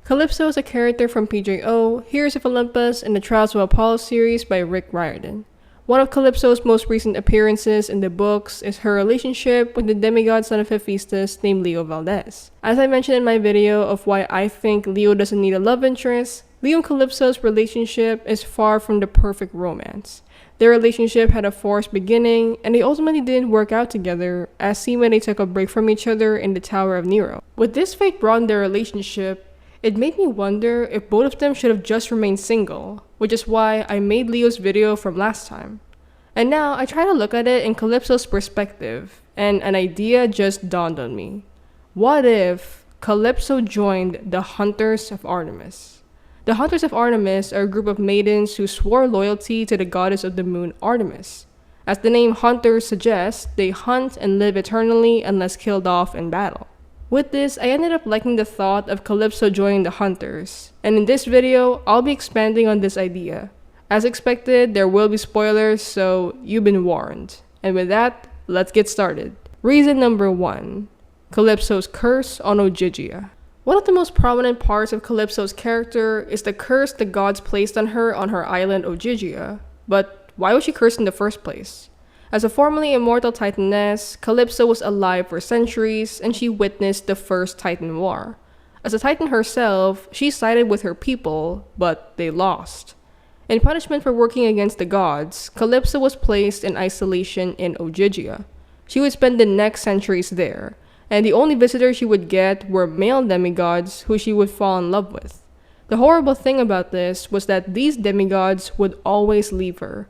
Calypso is a character from PJO, Heroes of Olympus, and the Trials of Apollo series by Rick Riordan. One of Calypso's most recent appearances in the books is her relationship with the demigod son of Hephaestus named Leo Valdez. As I mentioned in my video of why I think Leo doesn't need a love interest, Leo and Calypso's relationship is far from the perfect romance. Their relationship had a forced beginning, and they ultimately didn't work out together, as seen when they took a break from each other in the Tower of Nero. With this fate brought in their relationship, it made me wonder if both of them should have just remained single, which is why I made Leo's video from last time. And now I try to look at it in Calypso's perspective, and an idea just dawned on me. What if Calypso joined the Hunters of Artemis? The Hunters of Artemis are a group of maidens who swore loyalty to the goddess of the moon, Artemis. As the name Hunters suggests, they hunt and live eternally unless killed off in battle. With this, I ended up liking the thought of Calypso joining the Hunters, and in this video, I'll be expanding on this idea. As expected, there will be spoilers, so you've been warned. And with that, let's get started. Reason number 1. Calypso's curse on Ogygia. One of the most prominent parts of Calypso's character is the curse the gods placed on her island Ogygia. But why was she cursed in the first place? As a formerly immortal titaness, Calypso was alive for centuries, and she witnessed the first Titan War. As a titan herself, she sided with her people, but they lost. In punishment for working against the gods, Calypso was placed in isolation in Ogygia. She would spend the next centuries there, and the only visitors she would get were male demigods who she would fall in love with. The horrible thing about this was that these demigods would always leave her.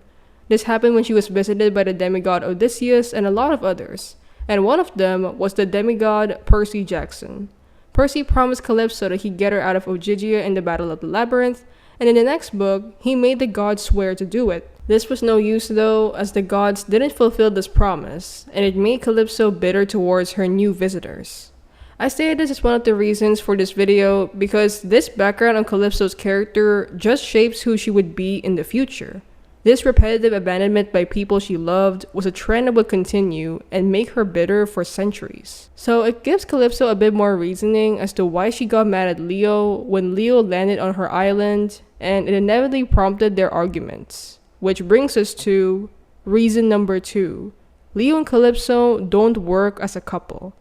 This happened when she was visited by the demigod Odysseus and a lot of others, and one of them was the demigod Percy Jackson. Percy promised Calypso that he'd get her out of Ogygia in the Battle of the Labyrinth, and in the next book, he made the gods swear to do it. This was no use though, as the gods didn't fulfill this promise, and it made Calypso bitter towards her new visitors. I stated this as one of the reasons for this video because this background on Calypso's character just shapes who she would be in the future. This repetitive abandonment by people she loved was a trend that would continue and make her bitter for centuries. So it gives Calypso a bit more reasoning as to why she got mad at Leo when Leo landed on her island, and it inevitably prompted their arguments. Which brings us to reason number 2. Leo and Calypso don't work as a couple.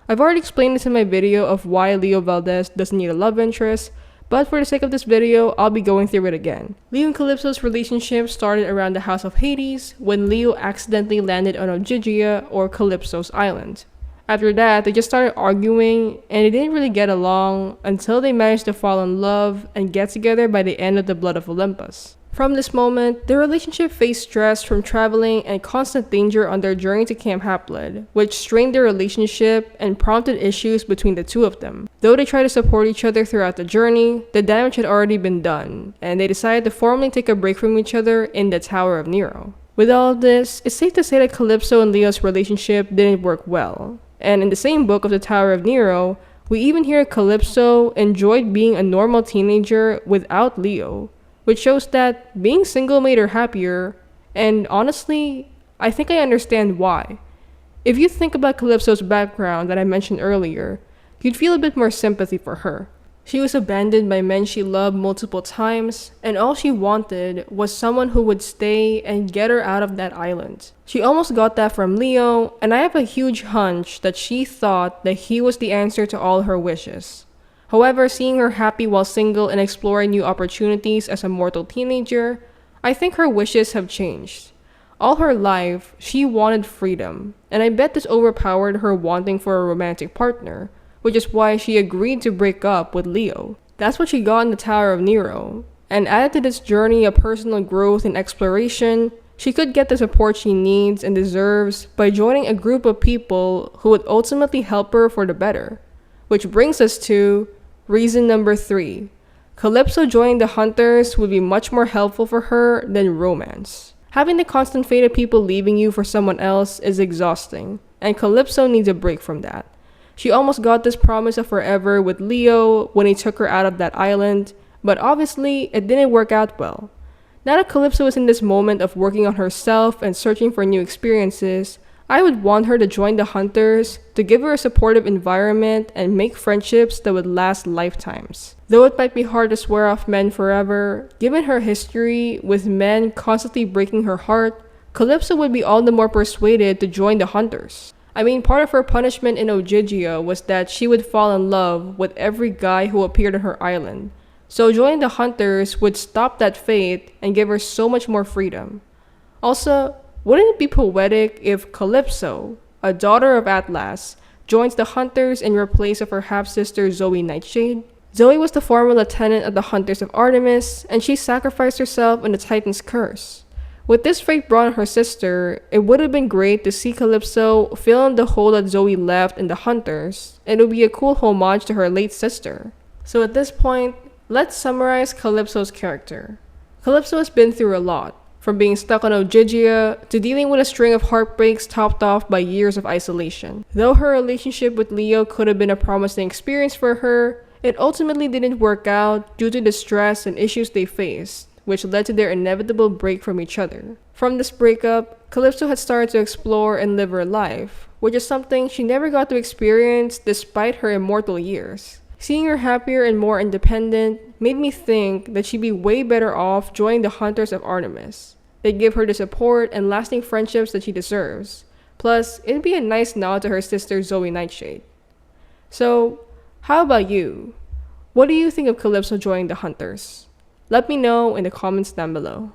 I've already explained this in my video of why Leo Valdez doesn't need a love interest, but for the sake of this video, I'll be going through it again. Leo and Calypso's relationship started around the House of Hades when Leo accidentally landed on Ogygia, or Calypso's island. After that, they just started arguing and they didn't really get along until they managed to fall in love and get together by the end of the Blood of Olympus. From this moment, their relationship faced stress from traveling and constant danger on their journey to Camp Hapled, which strained their relationship and prompted issues between the two of them. Though they tried to support each other throughout the journey, the damage had already been done, and they decided to formally take a break from each other in the Tower of Nero. With all of this, it's safe to say that Calypso and Leo's relationship didn't work well. And in the same book of the Tower of Nero, we even hear Calypso enjoyed being a normal teenager without Leo, which shows that being single made her happier, and honestly, I think I understand why. If you think about Calypso's background that I mentioned earlier, you'd feel a bit more sympathy for her. She was abandoned by men she loved multiple times, and all she wanted was someone who would stay and get her out of that island. She almost got that from Leo, and I have a huge hunch that she thought that he was the answer to all her wishes. However, seeing her happy while single and exploring new opportunities as a mortal teenager, I think her wishes have changed. All her life, she wanted freedom, and I bet this overpowered her wanting for a romantic partner, which is why she agreed to break up with Leo. That's what she got in the Tower of Nero, and added to this journey of personal growth and exploration, she could get the support she needs and deserves by joining a group of people who would ultimately help her for the better. Which brings us to reason number 3. Calypso joining the Hunters would be much more helpful for her than romance. Having the constant fate of people leaving you for someone else is exhausting, and Calypso needs a break from that. She almost got this promise of forever with Leo when he took her out of that island, but obviously it didn't work out well. Now that Calypso is in this moment of working on herself and searching for new experiences, I would want her to join the Hunters to give her a supportive environment and make friendships that would last lifetimes. Though it might be hard to swear off men forever, given her history with men constantly breaking her heart, Calypso would be all the more persuaded to join the Hunters. I mean, part of her punishment in Ogygia was that she would fall in love with every guy who appeared on her island. So joining the Hunters would stop that fate and give her so much more freedom. Also, wouldn't it be poetic if Calypso, a daughter of Atlas, joins the Hunters in replace of her half-sister Zoe Nightshade? Zoe was the former lieutenant of the Hunters of Artemis, and she sacrificed herself in the Titan's curse. With this fate brought on her sister, it would have been great to see Calypso fill in the hole that Zoe left in the Hunters, and it would be a cool homage to her late sister. So at this point, let's summarize Calypso's character. Calypso has been through a lot, from being stuck on Ogygia to dealing with a string of heartbreaks topped off by years of isolation. Though her relationship with Leo could have been a promising experience for her, it ultimately didn't work out due to the stress and issues they faced, which led to their inevitable break from each other. From this breakup, Calypso had started to explore and live her life, which is something she never got to experience despite her immortal years. Seeing her happier and more independent made me think that she'd be way better off joining the Hunters of Artemis. They'd give her the support and lasting friendships that she deserves. Plus, it'd be a nice nod to her sister Zoe Nightshade. So, how about you? What do you think of Calypso joining the Hunters? Let me know in the comments down below.